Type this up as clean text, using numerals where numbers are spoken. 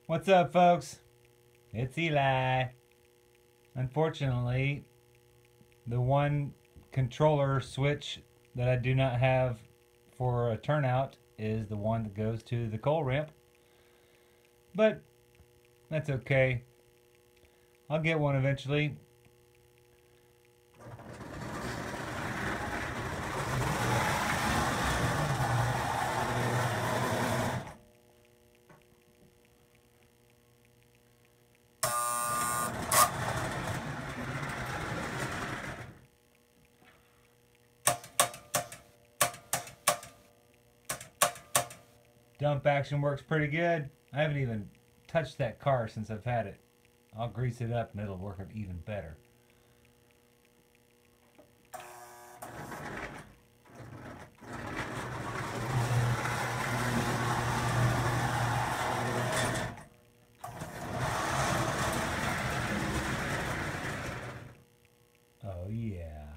What's up, folks? It's Eli. Unfortunately, the one controller switch that I do not have for a turnout is the one that goes to the coal ramp. But that's okay. I'll get one eventually. Dump action works pretty good. I haven't even touched that car since I've had it. I'll grease it up and it'll work even better. Oh yeah.